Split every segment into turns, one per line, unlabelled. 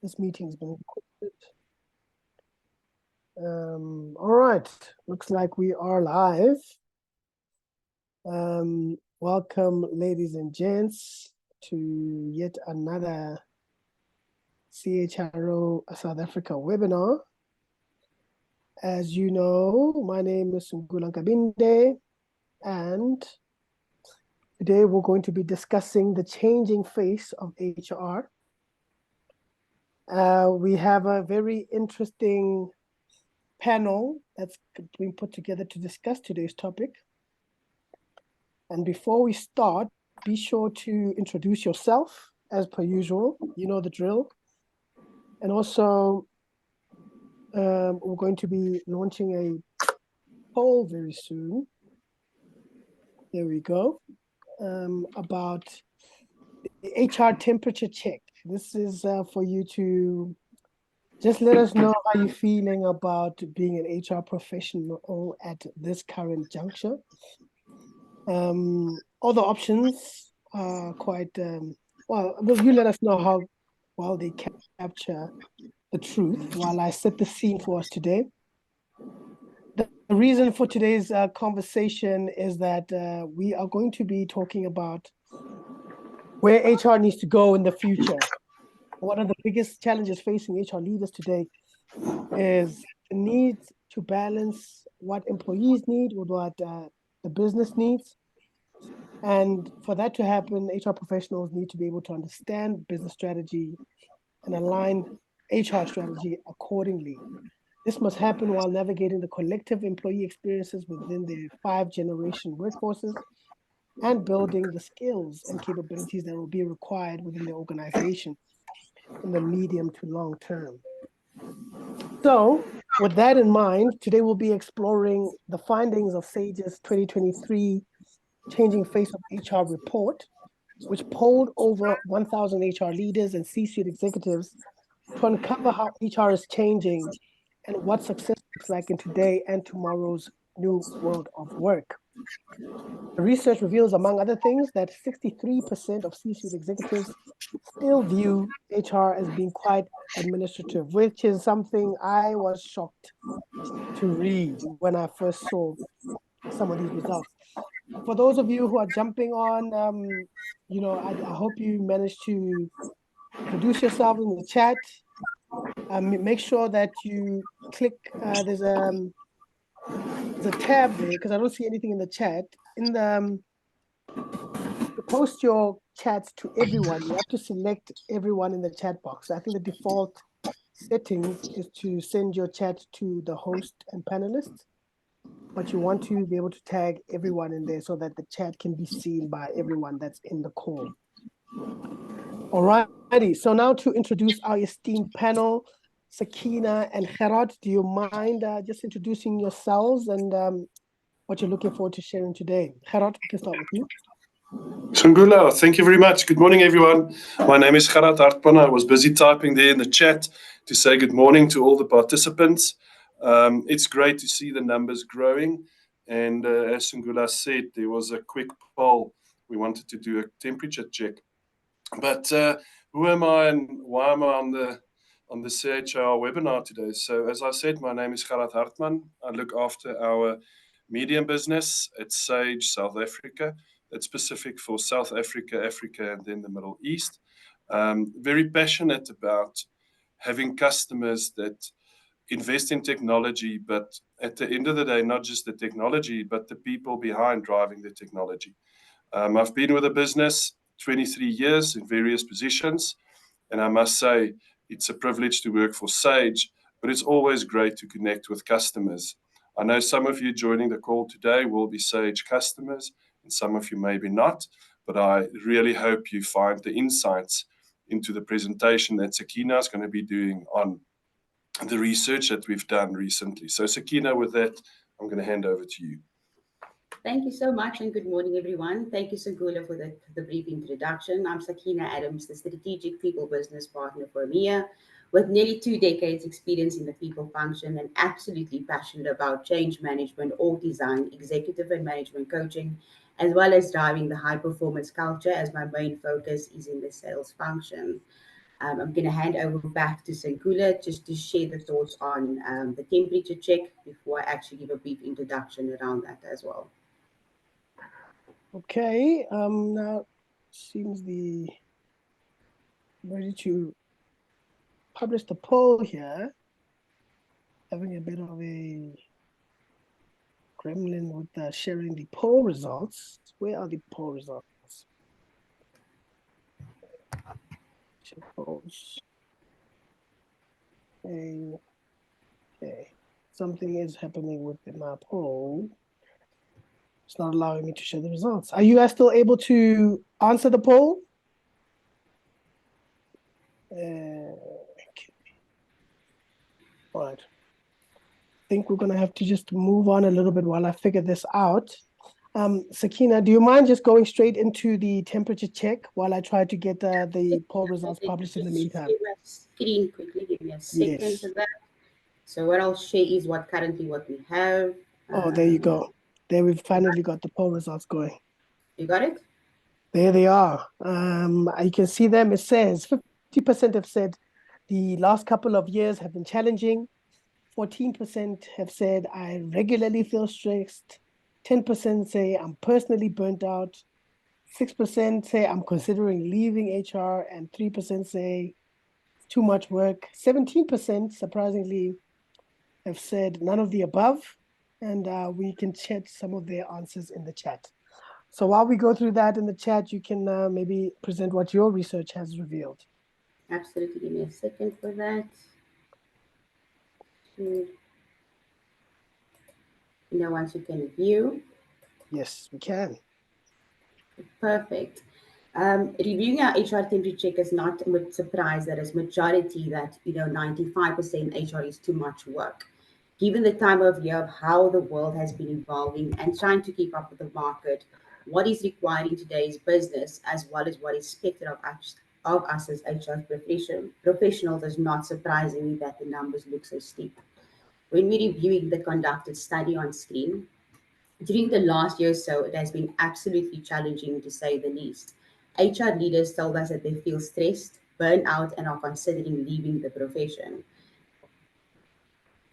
This meeting's been recorded. All right, looks like we are live. Welcome, ladies and gents, to yet another CHRO South Africa webinar. As you know, my name is Sungula Kabinde, and today we're going to be discussing the changing face of HR. We have a very interesting panel that's been put together to discuss today's topic. And before we start, be sure to introduce yourself as per usual. You know the drill. And also, we're going to be launching a poll very soon. There we go. About the HR temperature check. This is for you to just let us know how you're feeling about being an HR professional at this current juncture. All the options are quite, well, you let us know how well they capture the truth while I set the scene for us today. The reason for today's conversation is that we are going to be talking about where HR needs to go in the future. One of the biggest challenges facing HR leaders today is the need to balance what employees need with what the business needs. And for that to happen, HR professionals need to be able to understand business strategy and align HR strategy accordingly. This must happen while navigating the collective employee experiences within their 5-generation workforces and building the skills and capabilities that will be required within the organization in the medium to long term. So, with that in mind, today we'll be exploring the findings of SAGE's 2023 Changing Face of HR report, which polled over 1,000 HR leaders and C-suite executives to uncover how HR is changing and what success looks like in today and tomorrow's new world of work. The research reveals, among other things, that 63% of C-suite executives still view HR as being quite administrative, which is something I was shocked to read when I first saw some of these results. For those of you who are jumping on, I hope you managed to introduce yourself in the chat. Make sure that you click, there's a tab there, because I don't see anything in the chat. In the, to post your chats to everyone, you have to select everyone in the chat box. I think the default settings is to send your chat to the host and panelists, but you want to be able to tag everyone in there so that the chat can be seen by everyone that's in the call. All righty, so now to introduce our esteemed panel, Sakeena and Gerhard, do you mind just introducing yourselves and what you're looking forward to sharing today? Gerhard, we can start with you.
Sungula, thank you very much. Good morning, everyone. My name is Gerhard Hartman. I was busy typing there in the chat to say good morning to all the participants. It's great to see the numbers growing. And as Sungula said, there was a quick poll. We wanted to do a temperature check. But who am I and why am I on the CHR webinar today? So as I said, my name is Gerhard Hartman. I look after our medium business at Sage South Africa. That's specific for South Africa, Africa, and then the Middle East. Very passionate about having customers that invest in technology, but at the end of the day, not just the technology, but the people behind driving the technology. I've been with the business 23 years in various positions, and I must say it's a privilege to work for Sage, but it's always great to connect with customers. I know some of you joining the call today will be Sage customers, and some of you maybe not, but I really hope you find the insights into the presentation that Sakeena is going to be doing on the research that we've done recently. So Sakeena, with that, I'm going to hand over to you.
Thank you so much and good morning, everyone. Thank you, Sungula, for the brief introduction. I'm Sakeena Adams, the Strategic People Business Partner for AMEA, with nearly 2 decades experience in the people function and absolutely passionate about change management, org design, executive and management coaching, as well as driving the high performance culture as my main focus is in the sales function. I'm going to hand over back to Sakeena just to share the thoughts on the temperature check before I actually give a brief introduction around that as well.
Okay, now seems ready to publish the poll here. Having a bit of a gremlin with sharing the poll results. Where are the poll results? Check polls. Okay. Something is happening with my poll. It's not allowing me to share the results. Are you guys still able to answer the poll? Okay. All right. I think we're going to have to just move on a little bit while I figure this out. Sakeena, do you mind just going straight into the temperature check while I try to get the poll results published in the meantime?
Share my screen quickly. Give me a second
Yes.
for that. So what I'll share is what we have.
Oh, there you go. There we've finally got the poll results going.
You got it?
There they are. You can see them. It says 50% have said the last couple of years have been challenging. 14% have said I regularly feel stressed. 10% say I'm personally burnt out. 6% say I'm considering leaving HR, and 3% say it's too much work. 17%, surprisingly, have said none of the above, and we can chat some of their answers in the chat. So while we go through that in the chat, you can maybe present what your research has revealed.
Absolutely. Give me a second for that. Once you can view.
Yes, we can.
Perfect. Reviewing our HR temperature check is not a surprise that as majority that 95% HR is too much work. Given the time of year of how the world has been evolving and trying to keep up with the market, what is required in today's business as well as what is expected of us as HR professionals is not surprisingly that the numbers look so steep. When we're reviewing the conducted study on screen, during the last year or so, it has been absolutely challenging to say the least. HR leaders told us that they feel stressed, burnt out, and are considering leaving the profession.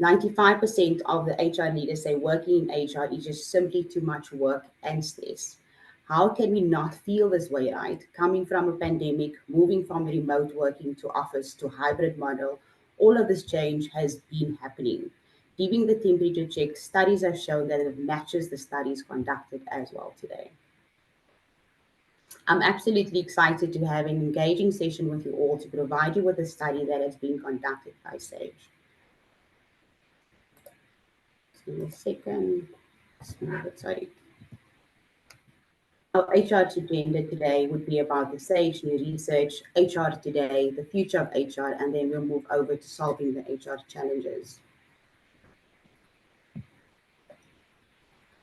95% of the HR leaders say working in HR is just simply too much work and stress. How can we not feel this way, right? Coming from a pandemic, moving from remote working to office to hybrid model, all of this change has been happening. Giving the temperature check, studies have shown that it matches the studies conducted as well today. I'm absolutely excited to have an engaging session with you all to provide you with a study that has been conducted by Sage. Give me a second. Sorry. Our HR agenda today would be about the Sage new research, HR today, the future of HR, and then we'll move over to solving the HR challenges.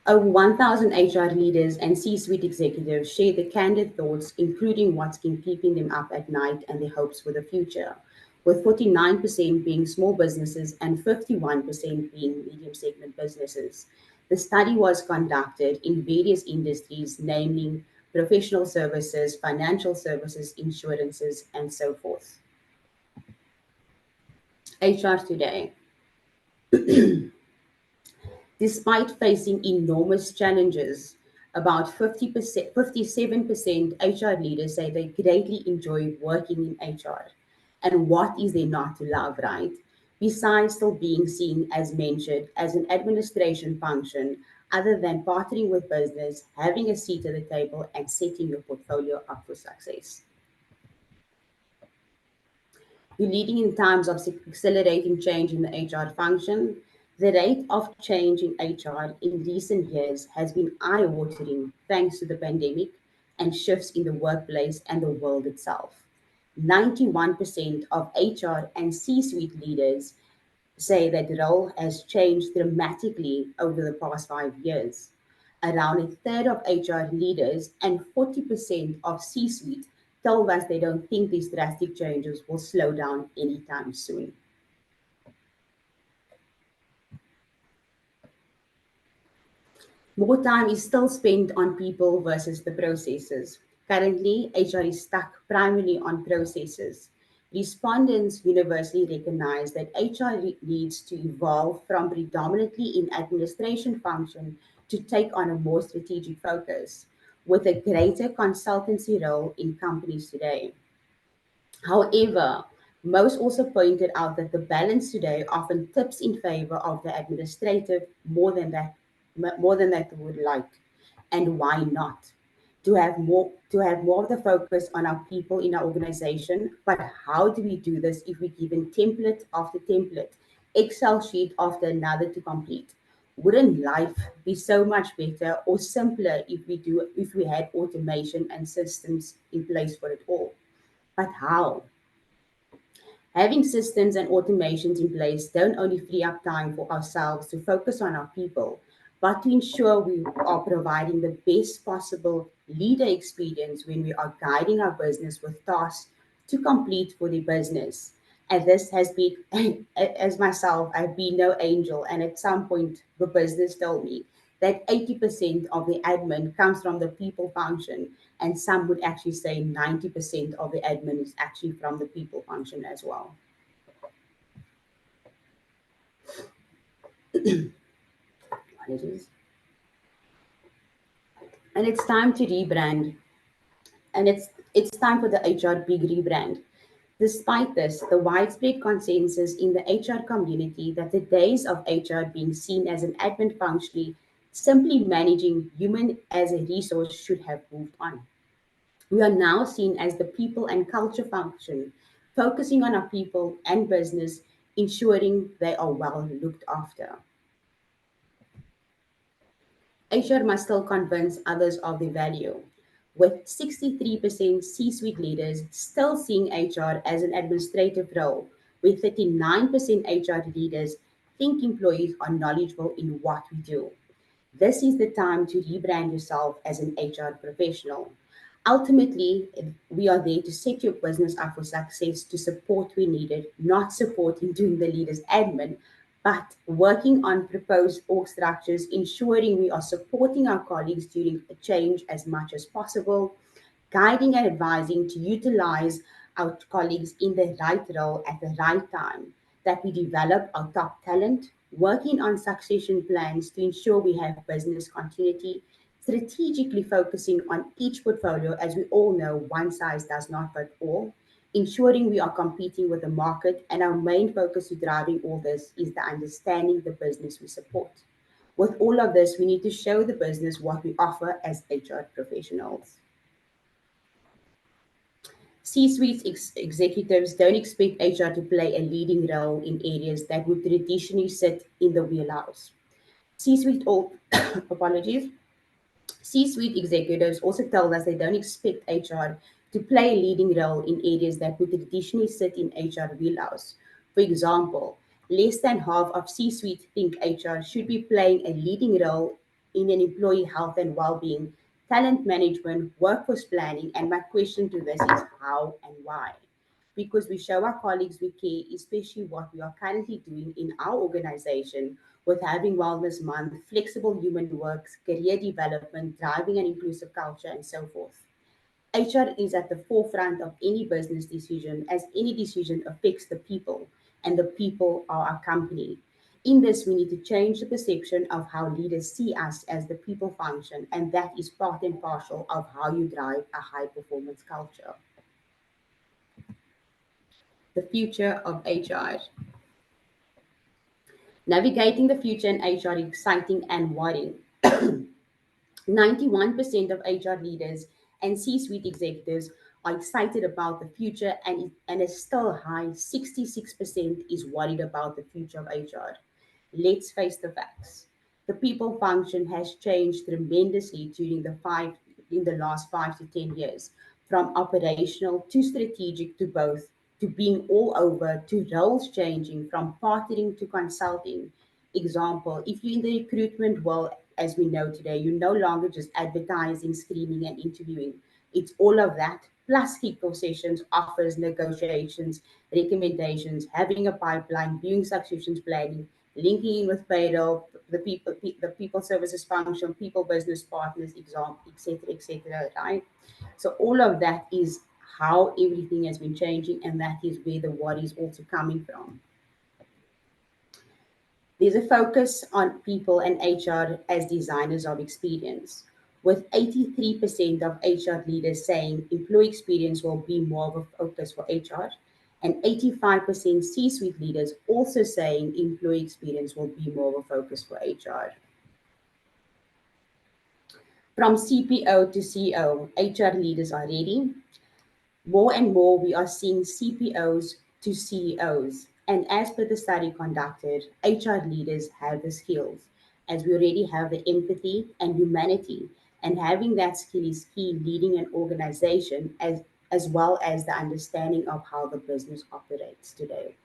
Over 1,000 HR leaders and C-suite executives share their candid thoughts, including what's been keeping them up at night and their hopes for the future, with 49% being small businesses and 51% being medium segment businesses. The study was conducted in various industries, namely professional services, financial services, insurances, and so forth. HR today. Despite facing enormous challenges, about 57% HR leaders say they greatly enjoy working in HR. And what is there not to love, right? Besides still being seen, as mentioned, as an administration function, other than partnering with business, having a seat at the table, and setting your portfolio up for success. You're leading in times of accelerating change in the HR function. The rate of change in HR in recent years has been eye-watering thanks to the pandemic and shifts in the workplace and the world itself. 91% of HR and C-suite leaders say that the role has changed dramatically over the past 5 years. Around a third of HR leaders and 40% of C-suite told us they don't think these drastic changes will slow down anytime soon. More time is still spent on people versus the processes. Currently, HR is stuck primarily on processes. Respondents universally recognize that HR needs to evolve from predominantly in administration function to take on a more strategic focus with a greater consultancy role in companies today. However, most also pointed out that the balance today often tips in favor of the administrative more than that they would like. And why not? To have more of the focus on our people in our organization, but how do we do this if we given template after template, Excel sheet after another to complete? Wouldn't life be so much better or simpler if we had automation and systems in place for it all? But how? Having systems and automations in place don't only free up time for ourselves to focus on our people, but to ensure we are providing the best possible leader experience when we are guiding our business with tasks to complete for the business. And this has been, as myself, I've been no angel. And at some point, the business told me that 80% of the admin comes from the people function. And some would actually say 90% of the admin is actually from the people function as well. Apologies. And it's time to rebrand. And it's time for the HR big rebrand. Despite this, the widespread consensus in the HR community that the days of HR being seen as an admin function, simply managing human as a resource, should have moved on. We are now seen as the people and culture function, focusing on our people and business, ensuring they are well looked after. HR must still convince others of the value, with 63% C suite leaders still seeing HR as an administrative role, with 39% HR leaders think employees are knowledgeable in what we do. This is the time to rebrand yourself as an HR professional. Ultimately, we are there to set your business up for success, to support where needed, not supporting doing the leader's admin, but working on proposed org structures, ensuring we are supporting our colleagues during a change as much as possible, guiding and advising to utilize our colleagues in the right role at the right time, that we develop our top talent, working on succession plans to ensure we have business continuity, strategically focusing on each portfolio, as we all know, one size does not fit all, ensuring we are competing with the market, and our main focus to driving all this is the understanding the business we support. With all of this, we need to show the business what we offer as HR professionals. C-suite executives don't expect HR to play a leading role in areas that would traditionally sit in the wheelhouse. C-suite, all apologies. C-suite executives also tell us they don't expect HR to play a leading role in areas that would traditionally sit in HR wheelhouse. For example, less than half of C-suite think HR should be playing a leading role in an employee health and well-being, talent management, workforce planning, and my question to this is how and why? Because we show our colleagues we care, especially what we are currently doing in our organization with having Wellness Month, flexible human works, career development, driving an inclusive culture, and so forth. HR is at the forefront of any business decision, as any decision affects the people, and the people are our company. In this, we need to change the perception of how leaders see us as the people function, and that is part and parcel of how you drive a high performance culture. The future of HR. Navigating the future in HR is exciting and worrying. 91% of HR leaders and C suite executives are excited about the future, and a still high 66% is worried about the future of HR. Let's face the facts. The people function has changed tremendously in the last 5 to 10 years, from operational to strategic to both, to being all over, to roles changing from partnering to consulting. Example, if you're in the recruitment world, as we know today, you're no longer just advertising, screening, and interviewing. It's all of that, plus kickoff sessions, offers, negotiations, recommendations, having a pipeline, doing successions planning, linking in with payroll, the people services function, people business partners, example, etc., etc. Right? So all of that is how everything has been changing, and that is where the what is also coming from. There's a focus on people and HR as designers of experience, with 83% of HR leaders saying employee experience will be more of a focus for HR, and 85% C suite leaders also saying employee experience will be more of a focus for HR. From CPO to CEO, HR leaders are ready. More and more, we are seeing CPOs to CEOs. And as per the study conducted, HR leaders have the skills, as we already have the empathy and humanity. And having that skill is key leading an organization as well as the understanding of how the business operates today.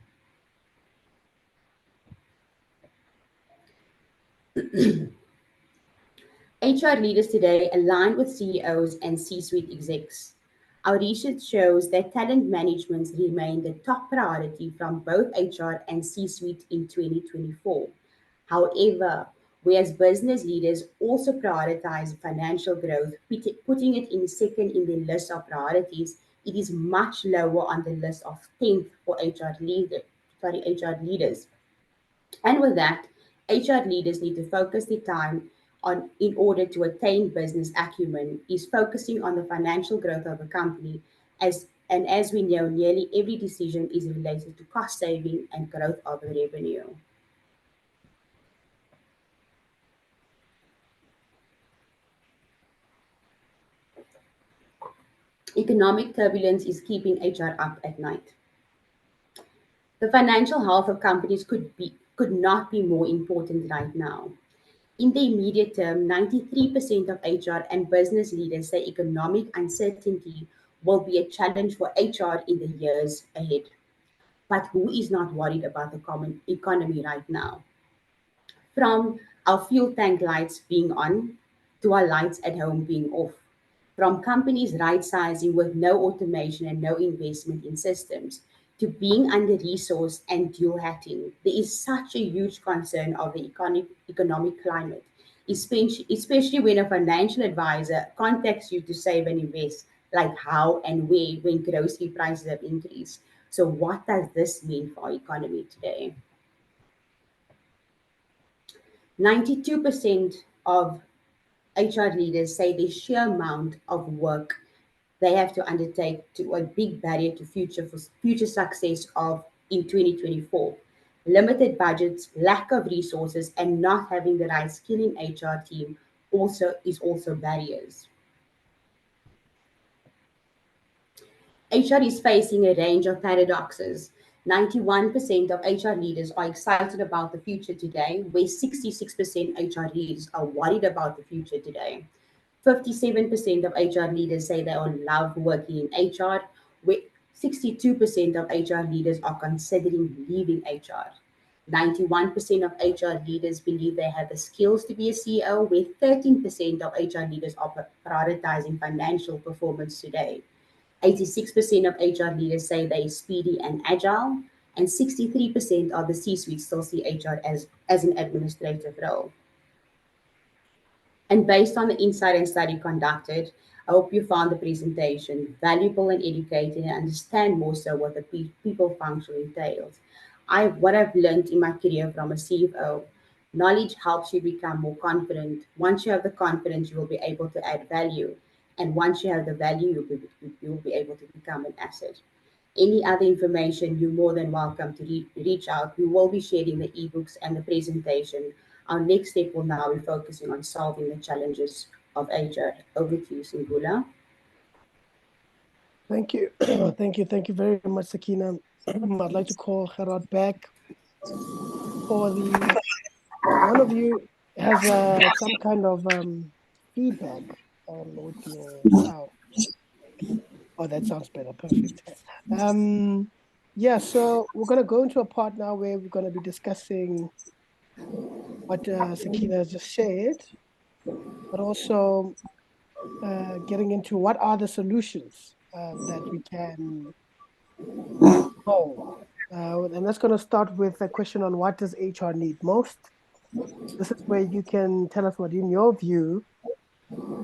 HR leaders today align with CEOs and C suite execs. Our research shows that talent management remained the top priority from both HR and C suite in 2024. However, whereas business leaders also prioritize financial growth, putting it in second in the list of priorities, it is much lower on the list of 10th for HR leaders. And with that, HR leaders need to focus their time on in order to attain business acumen is focusing on the financial growth of a company as we know, nearly every decision is related to cost saving and growth of the revenue. Economic turbulence is keeping HR up at night. The financial health of companies could not be more important right now. In the immediate term, 93% of HR and business leaders say economic uncertainty will be a challenge for HR in the years ahead. But who is not worried about the common economy right now? From our fuel tank lights being on to our lights at home being off. From companies right sizing with no automation and no investment in systems to being under resourced and dual hatting, there is such a huge concern of the economic climate, especially when a financial advisor contacts you to save and invest, like how and where when grocery prices have increased. So, what does this mean for our economy today? 92% of HR leaders say the sheer amount of work they have to undertake to a big barrier to future success of in 2024. Limited budgets, lack of resources, and not having the right skill in HR team also barriers. HR is facing a range of paradoxes. 91% of HR leaders are excited about the future today, where 66% HR leaders are worried about the future today. 57% of HR leaders say they will love working in HR, where 62% of HR leaders are considering leaving HR. 91% of HR leaders believe they have the skills to be a CEO, where 13% of HR leaders are prioritizing financial performance today. 86% of HR leaders say they're speedy and agile, and 63% of the C suite still see HR as an administrative role. And based on the insight and study conducted, I hope you found the presentation valuable and educating and understand more so what the people function entails. What I've learned in my career from a CFO, knowledge helps you become more confident. Once you have the confidence, you will be able to add value. And once you have the value, you'll be able to become an asset. Any other information, you're more than welcome to reach out. We will be sharing the ebooks and the presentation. Our next step will now be focusing on solving the challenges of HR. Over to you, Singula.
Thank you. Thank you very much, Sakeena. I'd like to call Gerhard back for the one of you has some kind of feedback with your sound. Oh, that sounds better. Perfect. Yeah, so we're going to go into a part now where we're going to be discussing what Sakeena has just shared, but also getting into what are the solutions that we can solve. And that's going to start with a question on what does HR need most? This is where you can tell us what, in your view,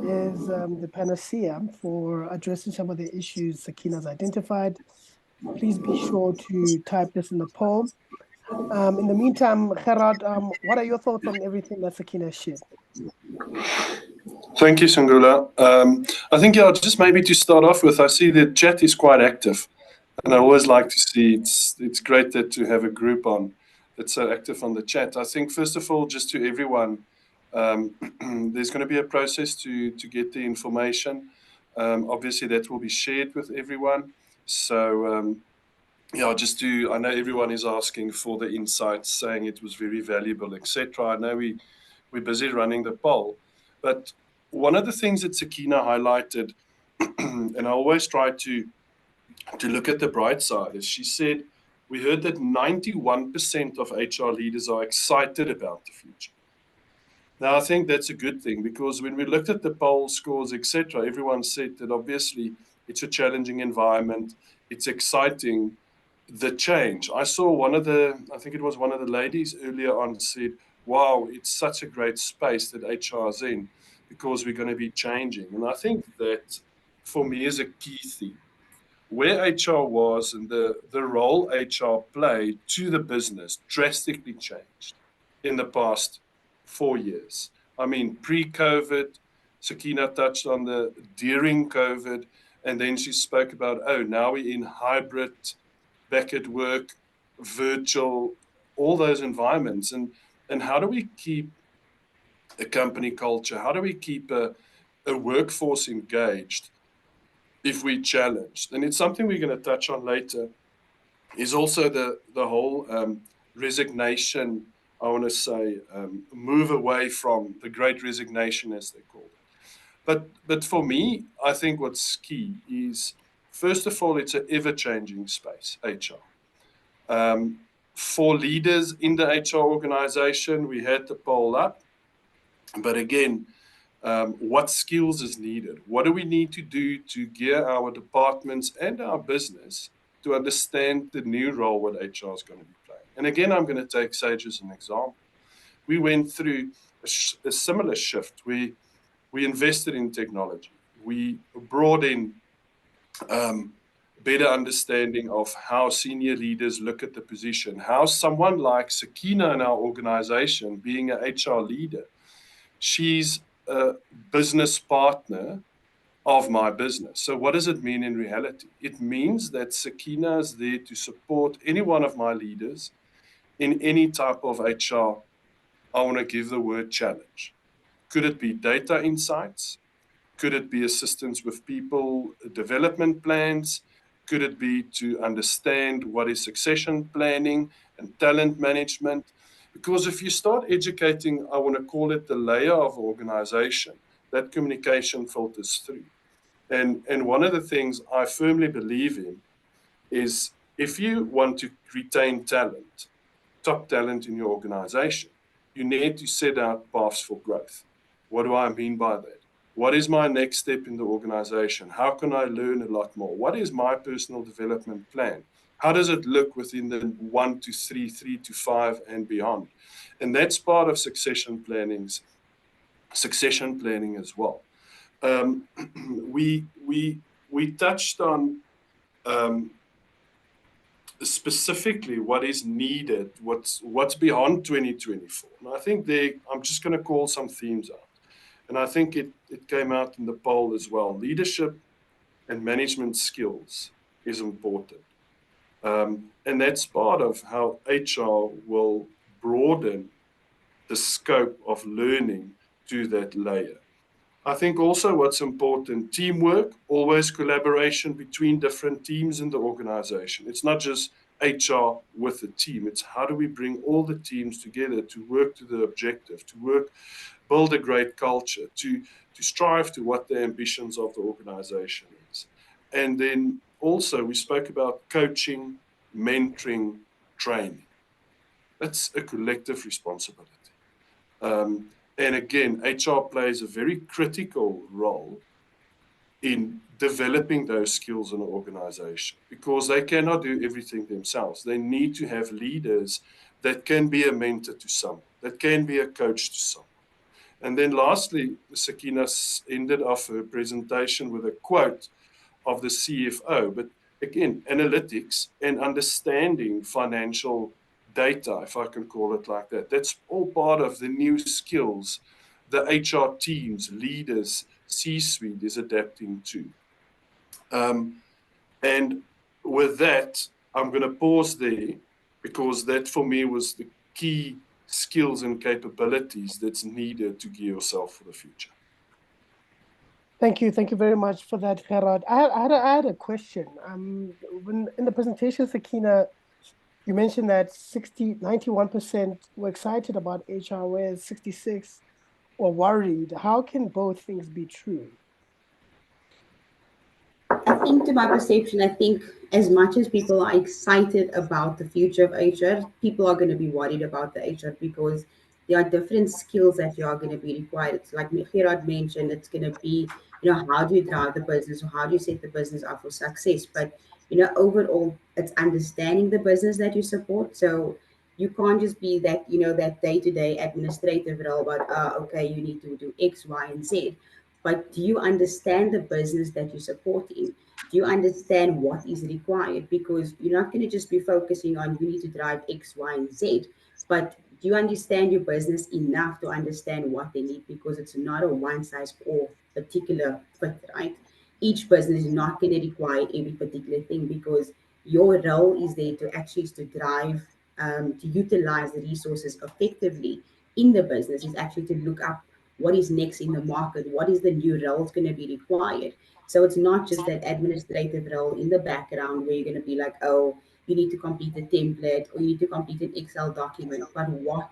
is the panacea for addressing some of the issues Sakeena's identified. Please be sure to type this in the poll. In the meantime, Gerhard, what are your thoughts on everything that Sakeena shared?
Thank you, Sangula. I think, yeah, just maybe to start off with, I see the chat is quite active, and I always like to see it's great that to have a group on that's so active on the chat. I think first of all, just to everyone, there's going to be a process to get the information. Obviously, that will be shared with everyone. So yeah, I know everyone is asking for the insights, saying it was very valuable, etc. I know we're busy running the poll, but one of the things that Sakeena highlighted, and I always try to look at the bright side, is she said we heard that 91% of HR leaders are excited about the future. Now, I think that's a good thing because when we looked at the poll scores, etc., everyone said that obviously it's a challenging environment, it's exciting, the change. I saw I think it was one of the ladies earlier on said, wow, it's such a great space that HR is in because we're going to be changing. And I think that for me is a key theme. Where HR was and the role HR played to the business drastically changed in the past 4 years. I mean, pre-COVID, Sakeena touched on the during COVID, and then she spoke about, oh, now we're in hybrid, back at work, virtual, all those environments. And how do we keep a company culture? How do we keep a workforce engaged if we challenged? And it's something we're going to touch on later, is also the whole resignation, I want to say, move away from the great resignation, as they called it. But for me, I think what's key is, first of all, it's an ever-changing space, HR. For leaders in the HR organization, we had the poll up. But again, what skills is needed? What do we need to do to gear our departments and our business to understand the new role what HR is going to be playing? And again, I'm going to take Sage as an example. We went through a similar shift. We invested in technology. We brought in better understanding of how senior leaders look at the position, how someone like Sakeena in our organization, being an HR leader, she's a business partner of my business. So what does it mean in reality? It means that Sakeena is there to support any one of my leaders in any type of HR. I want to give the word challenge. Could it be data insights? Could it be assistance with people development plans? Could it be to understand what is succession planning and talent management? Because if you start educating, I want to call it the layer of organization, that communication filters through. And one of the things I firmly believe in is, if you want to retain talent, top talent in your organization, you need to set out paths for growth. What do I mean by that? What is my next step in the organization? How can I learn a lot more? What is my personal development plan? How does it look within the 1 to 3, 3 to 5, and beyond? And that's part of succession planning as well. We touched on specifically what is needed, what's beyond 2024. And I think I'm just going to call some themes out. And I think it came out in the poll as well. Leadership and management skills is important. And that's part of how HR will broaden the scope of learning to that layer. I think also what's important, teamwork, always collaboration between different teams in the organization. It's not just HR with the team. It's how do we bring all the teams together to work to the objective, to work, build a great culture, to strive to what the ambitions of the organization is. And then also we spoke about coaching, mentoring, training. That's a collective responsibility. And again, HR plays a very critical role in developing those skills in an organization because they cannot do everything themselves. They need to have leaders that can be a mentor to someone, that can be a coach to someone. And then lastly, Sakeena ended off her presentation with a quote of the CFO. But again, analytics and understanding financial data, if I can call it like that, that's all part of the new skills the HR teams, leaders, C-suite is adapting to. And with that, I'm going to pause there because that for me was the key skills and capabilities that's needed to gear yourself for the future.
Thank you very much for that, Gerhard. I had a question. When in the presentation, Sakeena, you mentioned that 91% were excited about HR, whereas 66 were worried. How can both things be true?
I think, to my perception, I think as much as people are excited about the future of HR, people are going to be worried about the HR because there are different skills that you are going to be required. It's like Gerard mentioned, it's going to be, how do you drive the business or how do you set the business up for success? But, overall, it's understanding the business that you support. So you can't just be that, that day-to-day administrative role, but, okay, you need to do X, Y, and Z. But do you understand the business that you're supporting? Do you understand what is required? Because you're not going to just be focusing on you need to drive X, Y, and Z, but do you understand your business enough to understand what they need? Because it's not a one size all particular fit, right? Each business is not going to require every particular thing because your role is there to actually is to drive, to utilize the resources effectively in the business. Is actually to look up what is next in the market, what is the new roles going to be required. So it's not just that administrative role in the background where you're going to be like, oh, you need to complete a template or you need to complete an Excel document. But what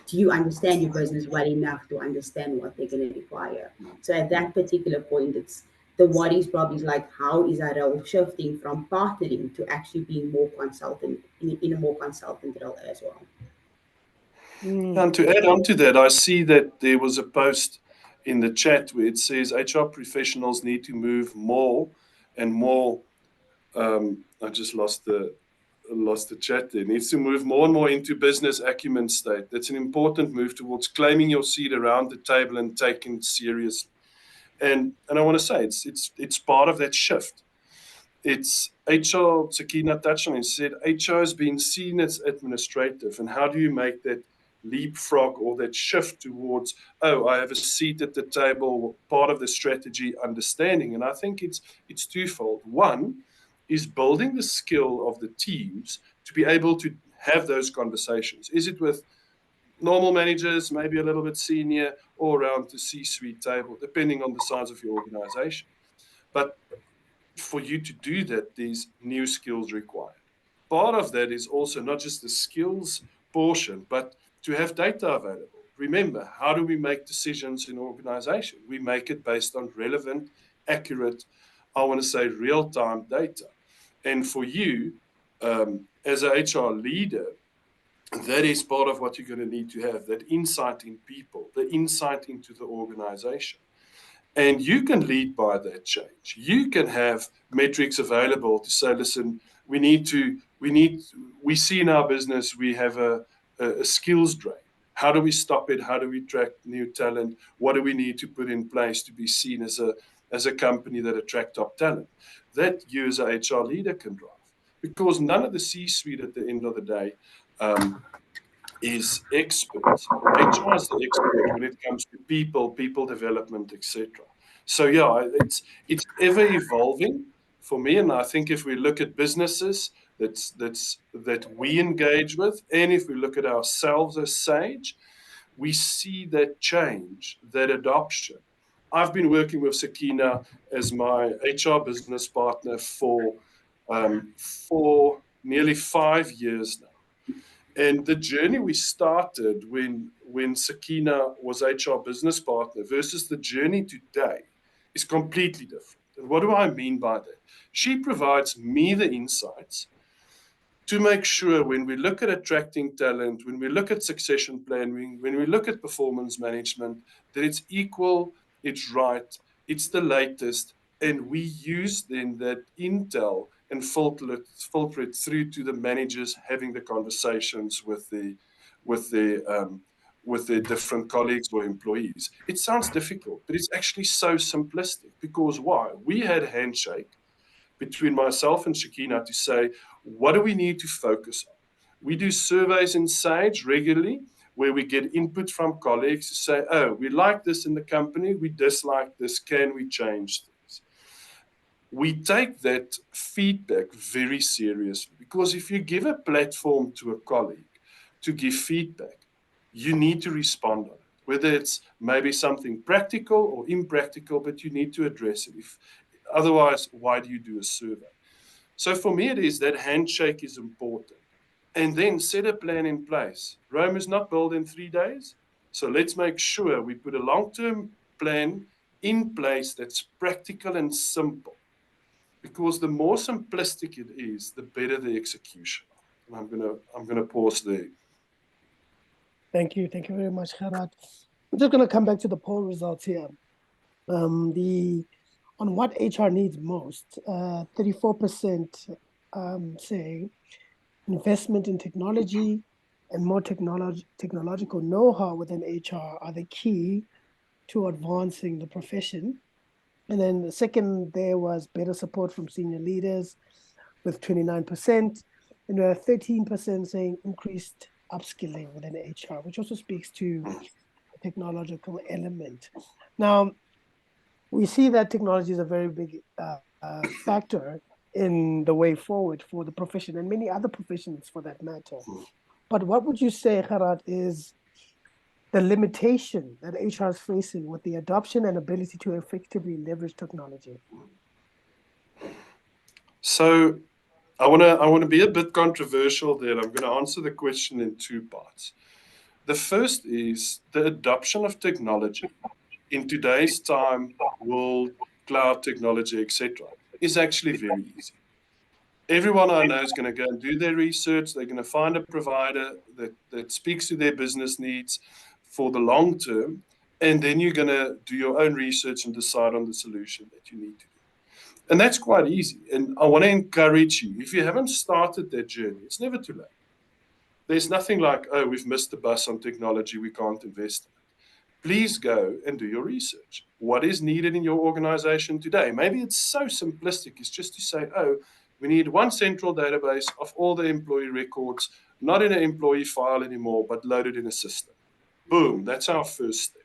do you understand your business well enough to understand what they're going to require? So at that particular point, it's the what is probably like how is our role shifting from partnering to actually being more consultant in a more consultant role as well.
Mm.
And to add on to that, I see that there was a post in the chat where it says HR professionals need to move more and more. I just lost the chat there. Needs to move more and more into business acumen state. That's an important move towards claiming your seat around the table and taking it seriously. And I want to say it's part of that shift. It's HR, Sakeena touched on it, said HR has been seen as administrative. And how do you make that leapfrog or that shift towards, oh, I have a seat at the table, part of the strategy understanding? And I think it's twofold. One is building the skill of the teams to be able to have those conversations. Is it with normal managers, maybe a little bit senior, or around the C-suite table, depending on the size of your organization? But for you to do that, there's new skills required. Part of that is also not just the skills portion, but to have data available. Remember, how do we make decisions in organization? We make it based on relevant, accurate, I want to say real-time data. And for you, as an HR leader, that is part of what you're going to need to have, that insight in people, the insight into the organization. And you can lead by that change. You can have metrics available to say, listen, we see in our business, we have a skills drain. How do we stop it? How do we attract new talent? What do we need to put in place to be seen as a company that attract top talent? That you as a HR leader can drive. Because none of the C-suite at the end of the day is expert. HR is the expert when it comes to people development, etc. So yeah, it's ever evolving for me, and I think if we look at businesses that we engage with, and if we look at ourselves as Sage, we see that change, that adoption. I've been working with Sakeena as my HR business partner for nearly 5 years now. And the journey we started when Sakeena was HR business partner versus the journey today is completely different. And what do I mean by that? She provides me the insights to make sure when we look at attracting talent, when we look at succession planning, when we look at performance management, that it's equal, it's right, it's the latest, and we use then that intel and filter it through to the managers having the conversations with the with their different colleagues or employees. It sounds difficult, but it's actually so simplistic. Because why? We had a handshake between myself and Sakeena to say, what do we need to focus on? We do surveys in Sage regularly where we get input from colleagues to say, oh, we like this in the company, we dislike this, can we change things? We take that feedback very seriously, because if you give a platform to a colleague to give feedback, you need to respond on it, whether it's maybe something practical or impractical, but you need to address it. Otherwise, why do you do a survey? So for me, it is that handshake is important. And then set a plan in place. Rome is not built in 3 days. So let's make sure we put a long-term plan in place that's practical and simple. Because the more simplistic it is, the better the execution. And I'm gonna pause there.
Thank you very much, Gerhard. I'm just going to come back to the poll results here. On what HR needs most, 34% say investment in technology and more technological know-how within HR are the key to advancing the profession. And then the second there was better support from senior leaders with 29%, and we have 13% saying increased upskilling within HR, which also speaks to the technological element. Now, we see that technology is a very big factor in the way forward for the profession and many other professions for that matter. But what would you say, Gerhard, is the limitation that HR is facing with the adoption and ability to effectively leverage technology?
So I want to be a bit controversial there. I'm going to answer the question in 2 parts. The first is the adoption of technology in today's time, world, cloud technology, etc., is actually very easy. Everyone I know is going to go and do their research. They're going to find a provider that speaks to their business needs for the long term. And then you're going to do your own research and decide on the solution that you need to do. And that's quite easy. And I want to encourage you, if you haven't started that journey, it's never too late. There's nothing like, oh, we've missed the bus on technology, we can't invest in it. Please go and do your research. What is needed in your organization today? Maybe it's so simplistic, it's just to say, oh, we need one central database of all the employee records, not in an employee file anymore, but loaded in a system. Boom, that's our first step.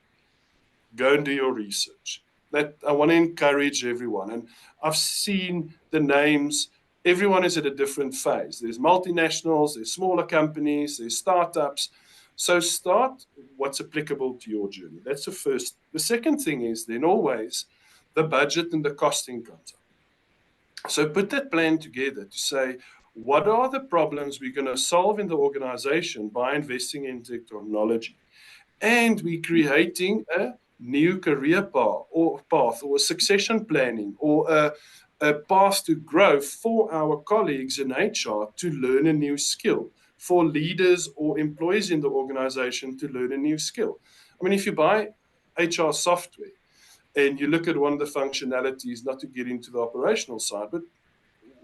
Go and do your research. That I want to encourage everyone. And I've seen the names. Everyone is at a different phase. There's multinationals, there's smaller companies, there's startups. So start what's applicable to your journey. That's the first. The second thing is then always the budget and the costing comes up. So put that plan together to say, what are the problems we're going to solve in the organization by investing in technology? And we're creating a new career path or a succession planning or a path to growth for our colleagues in HR to learn a new skill, for leaders or employees in the organization to learn a new skill. I mean, if you buy HR software and you look at one of the functionalities, not to get into the operational side, but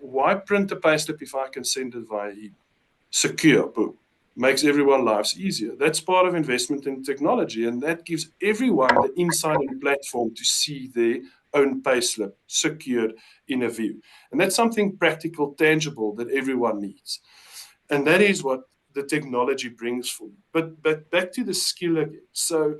why print a payslip if I can send it via email? Secure, boom. Makes everyone's lives easier. That's part of investment in technology, and that gives everyone the insight and platform to see their own payslip secured in a view. And that's something practical, tangible that everyone needs. And that is what the technology brings for you. But back to the skill again. So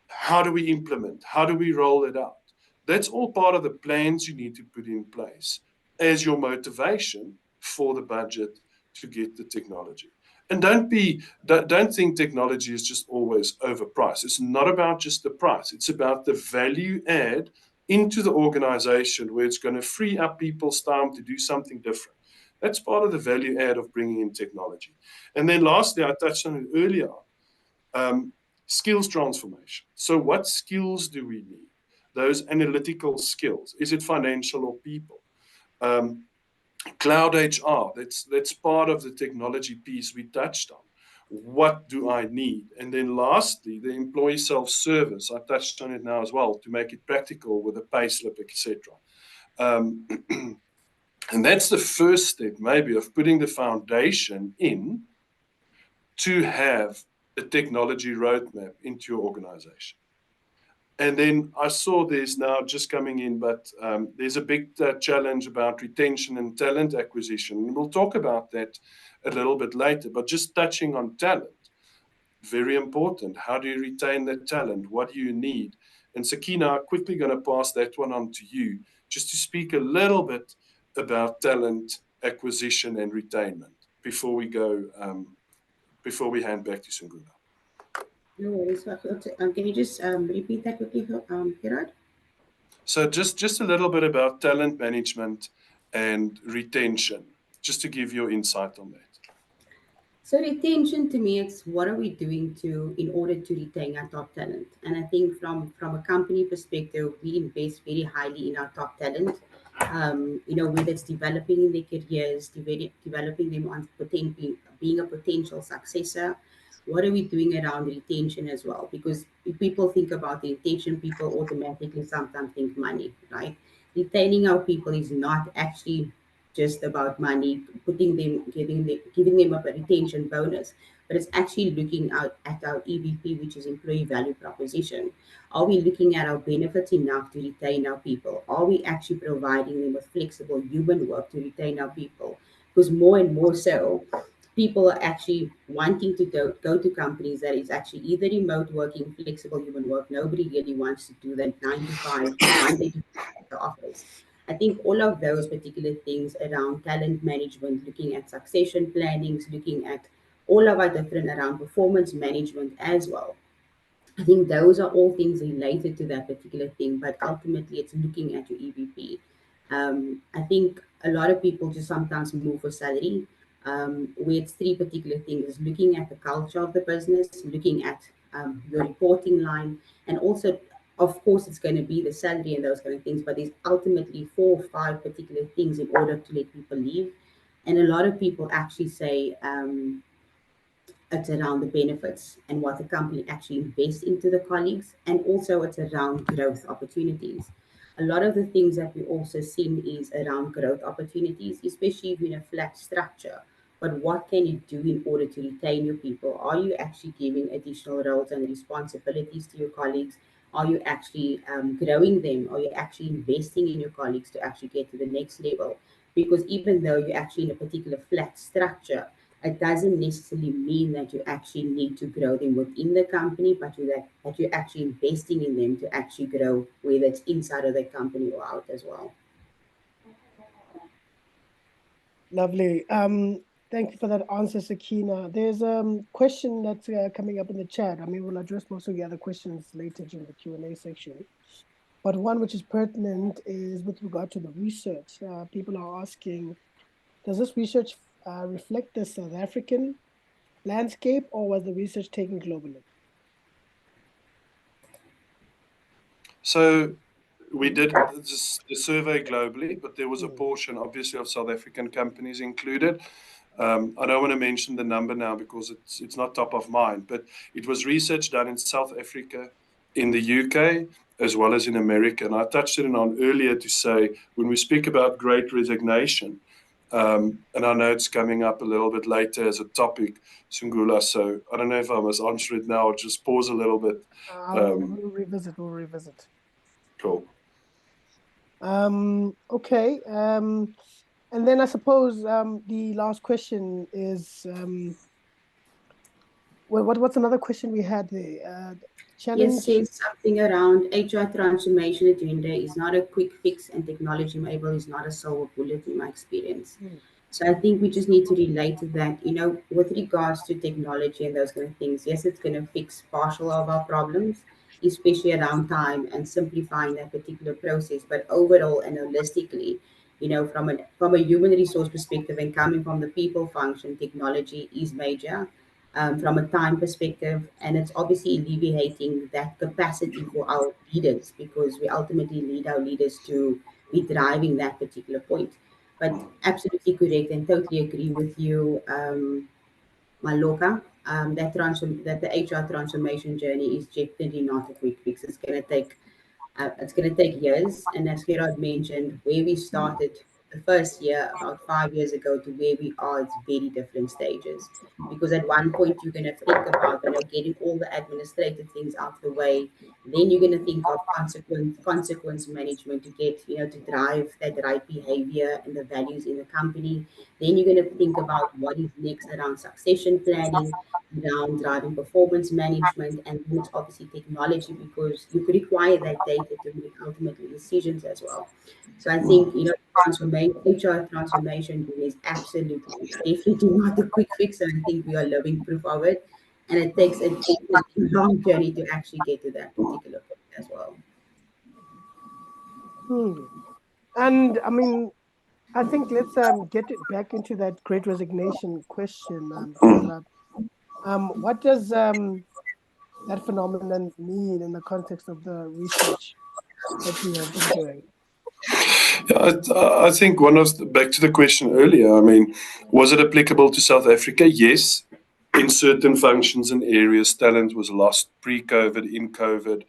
how do we implement? How do we roll it out? That's all part of the plans you need to put in place as your motivation for the budget to get the technology. And don't think technology is just always overpriced. It's not about just the price. It's about the value add into the organization where it's going to free up people's time to do something different. That's part of the value add of bringing in technology. And then lastly, I touched on it earlier, skills transformation. So what skills do we need? Those analytical skills. Is it financial or people? Cloud HR, that's part of the technology piece we touched on. What do I need? And then lastly, the employee self-service. I touched on it now as well to make it practical with a payslip, etc. And that's the first step maybe of putting the foundation in to have a technology roadmap into your organization. And then I saw there's now just coming in, but there's a big challenge about retention and talent acquisition. And we'll talk about that a little bit later, but just touching on talent, very important. How do you retain the talent? What do you need? And Sakeena, I'm quickly going to pass that one on to you, just to speak a little bit about talent acquisition and retainment before we go, before we hand back to Sungula.
No worries. Can you just repeat that quickly, Gerhard?
So just a little bit about talent management and retention, just to give you insight on that.
So retention to me, it's what are we doing in order to retain our top talent? And I think from a company perspective, we invest very highly in our top talent. Whether it's developing in their careers, developing them on being a potential successor. What are we doing around retention as well? Because if people think about the retention, people automatically sometimes think money, right? Retaining our people is not actually just about money, giving them a retention bonus, but it's actually looking out at our EVP, which is employee value proposition. Are we looking at our benefits enough to retain our people? Are we actually providing them with flexible human work to retain our people? Because more and more so, people are actually wanting to go to companies that is actually either remote working, flexible human work. Nobody really wants to do that 9 to 5, Monday to the office. I think all of those particular things around talent management, looking at succession plannings, looking at all of our different around performance management as well. I think those are all things related to that particular thing, but ultimately it's looking at your EVP. I think a lot of people just sometimes move for salary, where it's three particular things: looking at the culture of the business, looking at your reporting line, and also, of course, it's going to be the salary and those kind of things. But there's ultimately 4 or 5 particular things in order to let people leave. And a lot of people actually say, it's around the benefits and what the company actually invests into the colleagues, and also it's around growth opportunities. A lot of the things that we also seen is around growth opportunities, especially if you're in a flat structure. But what can you do in order to retain your people? Are you actually giving additional roles and responsibilities to your colleagues? Are you actually growing them? Are you actually investing in your colleagues to actually get to the next level? Because even though you're actually in a particular flat structure, it doesn't necessarily mean that you actually need to grow them within the company, but that you're actually investing in them to actually grow, whether it's inside of the company or out as well.
Lovely. Thank you for that answer, Sakeena. There's a question that's coming up in the chat. I mean, we'll address most of the other questions later during the Q&A section. But one which is pertinent is with regard to the research. People are asking, does this research reflect the South African landscape, or was the research taken globally?
So we did the survey globally, but there was a portion, obviously, of South African companies included. I don't want to mention the number now because it's not top of mind, but it was research done in South Africa, in the UK, as well as in America. And I touched it on earlier to say, when we speak about great resignation, and I know it's coming up a little bit later as a topic, Sungula, so I don't know if I must answer it now or just pause a little bit.
We'll revisit.
Cool.
Okay. And then I suppose the last question is, what's another question we had there? Challenge.
Yes, says something around HR transformation agenda is not a quick fix, and technology enable is not a silver bullet in my experience. So I think we just need to relate to that, with regards to technology and those kind of things. Yes, it's going to fix partial of our problems, especially around time and simplifying that particular process. But overall and holistically, from a human resource perspective and coming from the people function, technology is major. From a time perspective, and it's obviously alleviating that capacity for our leaders, because we ultimately need our leaders to be driving that particular point. But absolutely correct and totally agree with you, Maloka. That the HR transformation journey is definitely not a quick fix. It's going to take years. And as Gerhard mentioned, where we started the first year, about 5 years ago, to where we are, it's very different stages. Because at one point you're going to think about, getting all the administrative things out of the way. Then you're going to think of consequence management to get, to drive that right behavior and the values in the company. Then you're going to think about what is next around succession planning, around driving performance management, and then it's obviously technology because you could require that data to make ultimately decisions as well. So I think transformation, HR transformation is absolutely, it's definitely not a quick fix, and I think we are living proof of it. And it takes a definitely long journey to actually get to that particular point as well.
Hmm. And I mean, I think let's get it back into that great resignation question, Gerhard. What does that phenomenon mean in the context of the research that you have been doing?
Yeah, I think back to the question earlier. I mean, was it applicable to South Africa? Yes. In certain functions and areas, talent was lost pre-COVID, in COVID.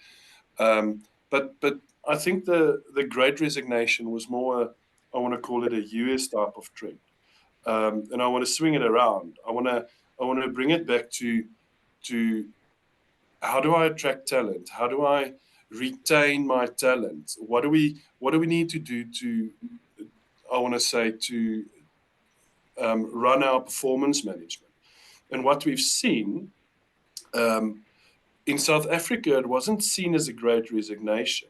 But I think the Great Resignation was more, I want to call it a US type of trend, and I want to swing it around. I want to bring it back to how do I attract talent? How do I retain my talent? What do we need to do to, I want to say, to run our performance management? And what we've seen um, in South Africa, it wasn't seen as a great resignation.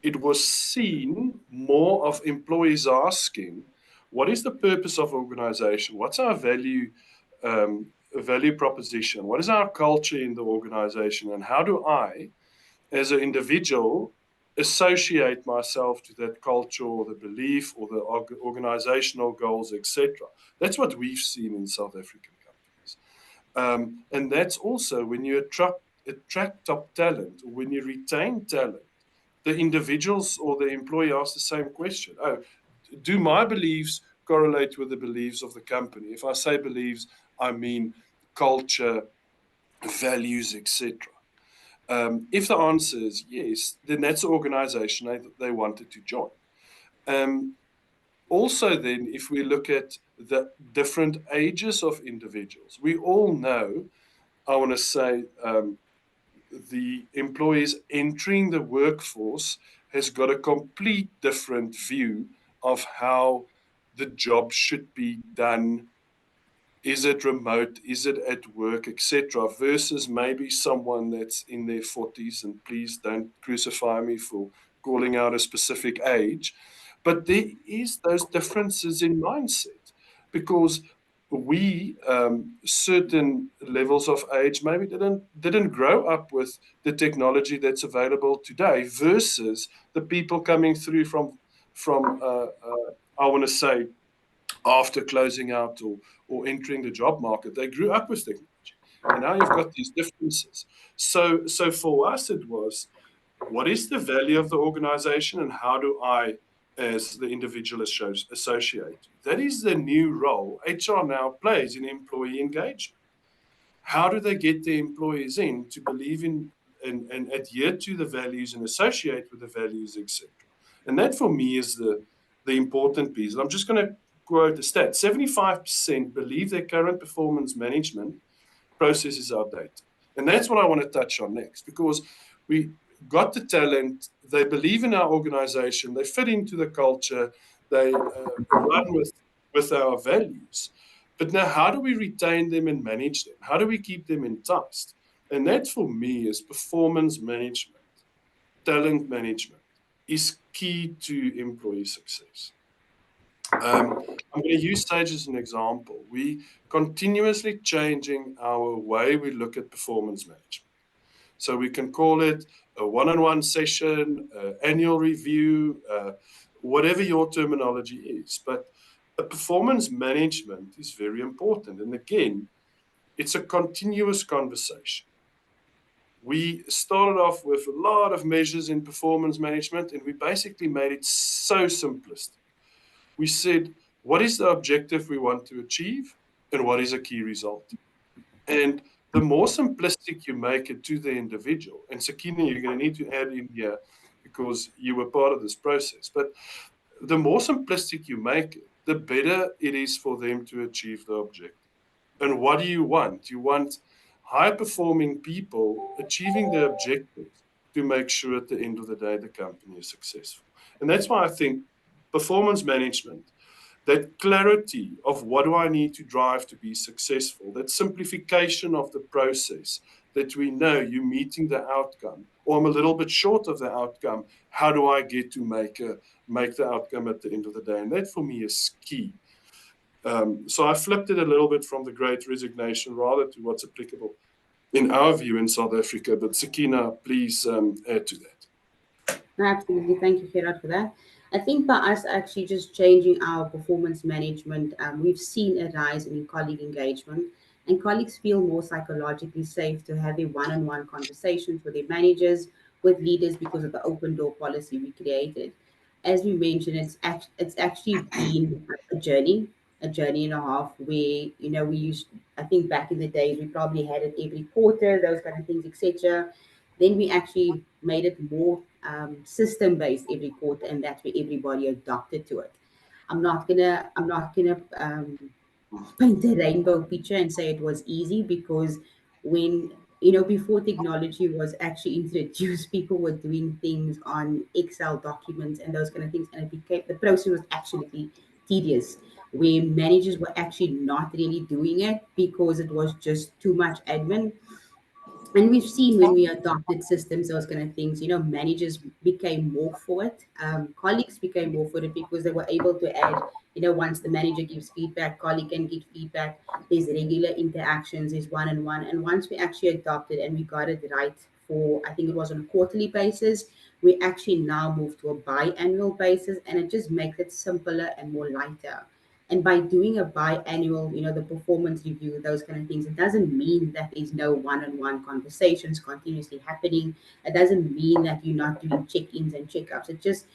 It was seen more of employees asking, what is the purpose of organization? What's our value proposition? What is our culture in the organization? And how do I, as an individual, associate myself to that culture or the belief or the organizational goals, etc.? That's what we've seen in South African companies. And that's also when you attract top talent, or when you retain talent, the individuals or the employee asks the same question. Oh, do my beliefs correlate with the beliefs of the company? If I say beliefs, I mean culture, values, etc. If the answer is yes, then that's the organization they wanted to join. Um, Also, then, if we look at the different ages of individuals, we all know, I want to say, the employees entering the workforce has got a complete different view of how the job should be done. Is it remote? Is it at work, etc.? Versus maybe someone that's in their 40s, and please don't crucify me for calling out a specific age. But there is those differences in mindset because we certain levels of age maybe didn't grow up with the technology that's available today versus the people coming through from I want to say after closing out or entering the job market. They grew up with technology. And now you've got these differences. So for us, it was, what is the value of the organization and how do I, as the individual, associate? That is the new role HR now plays in employee engagement. How do they get the employees in to believe in and adhere to the values and associate with the values, etc.? And that for me is the important piece. And I'm just going to quote a stat: 75% believe their current performance management process is outdated. And that's what I want to touch on next, because we got the talent, they believe in our organization, they fit into the culture, they run with our values. But now, how do we retain them and manage them? How do we keep them enticed? And that for me is performance management, talent management is key to employee success. I'm going to use Sage as an example. We continuously changing our way we look at performance management. So we can call it a one-on-one session, annual review, whatever your terminology is. But a performance management is very important. And again, it's a continuous conversation. We started off with a lot of measures in performance management, and we basically made it so simplistic. We said, what is the objective we want to achieve and what is a key result? And the more simplistic you make it to the individual, and Sakeena, you're going to need to add in here because you were part of this process, but the more simplistic you make it, the better it is for them to achieve the objective. And what do you want? You want high-performing people achieving their objectives to make sure at the end of the day the company is successful. And that's why I think performance management, that clarity of what do I need to drive to be successful, that simplification of the process, that we know you're meeting the outcome, or I'm a little bit short of the outcome, how do I get to make the outcome at the end of the day? And that for me is key. So I flipped it a little bit from the Great Resignation rather to what's applicable in our view in South Africa. But Sakeena, please add to that.
Absolutely. Thank you, Gerhard, for that. I think by us actually just changing our performance management, we've seen a rise in colleague engagement, and colleagues feel more psychologically safe to have a one-on-one conversations with their managers, with leaders, because of the open door policy we created. As we mentioned, it's actually been a journey and a half where, we used, I think back in the days, we probably had it every quarter, those kind of things, etc. Then we actually made it more system based every quarter, and that's where everybody adopted to it. I'm not gonna paint a rainbow picture and say it was easy, because when, before technology was actually introduced, people were doing things on Excel documents and those kind of things, and it became, the process was absolutely tedious, where managers were actually not really doing it because it was just too much admin. And we've seen when we adopted systems, those kind of things, managers became more for it. Colleagues became more for it because they were able to add, once the manager gives feedback, colleague can give feedback. There's regular interactions, there's one on one. And once we actually adopted and we got it right for, I think it was on a quarterly basis, we actually now move to a biannual basis, and it just makes it simpler and more lighter. And by doing a biannual, the performance review, those kind of things, it doesn't mean that there's no one-on-one conversations continuously happening. It doesn't mean that you're not doing check-ins and check-ups. It just,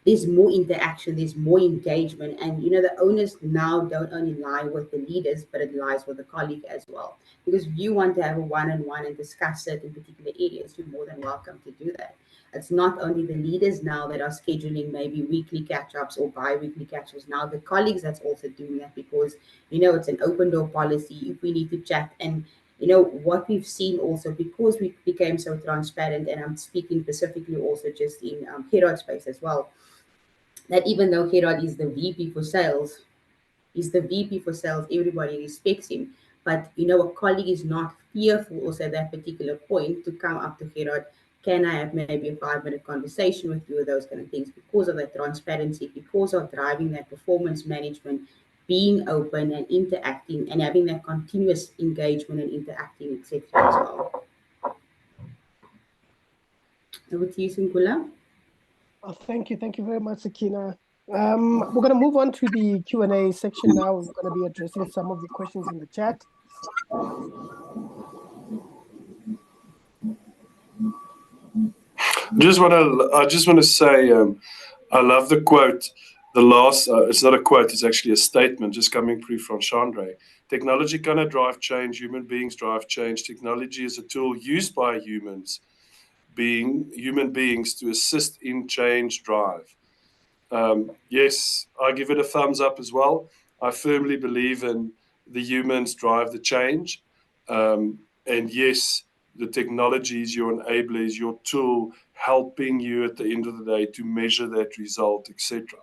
there's more interaction, there's more engagement. And the owners now don't only lie with the leaders, but it lies with the colleague as well. Because if you want to have a one-on-one and discuss certain particular areas, you're more than welcome to do that. It's not only the leaders now that are scheduling maybe weekly catch-ups or bi-weekly catch-ups. Now the colleagues that's also doing that, because it's an open door policy. If we need to chat, and what we've seen also, because we became so transparent, and I'm speaking specifically also just in Gerhard space as well, that even though Gerhard is the VP for sales, everybody respects him. But a colleague is not fearful also at that particular point to come up to Gerhard, can I have maybe a 5-minute conversation with you, or those kind of things, because of that transparency, because of driving that performance management, being open and interacting and having that continuous engagement and interacting, etc. as well. Over to you, Sinkula.
Thank you. Thank you very much, Sakeena. We're going to move on to the Q&A section now. We're going to be addressing some of the questions in the chat.
I just want to say, I love the quote. The last, it's not a quote, it's actually a statement just coming through from Chandra. Technology cannot drive change, human beings drive change. Technology is a tool used by human beings to assist in change drive. Yes, I give it a thumbs up as well. I firmly believe in the humans drive the change. And yes, the technology is your enabler, is your tool, helping you at the end of the day to measure that result, etc.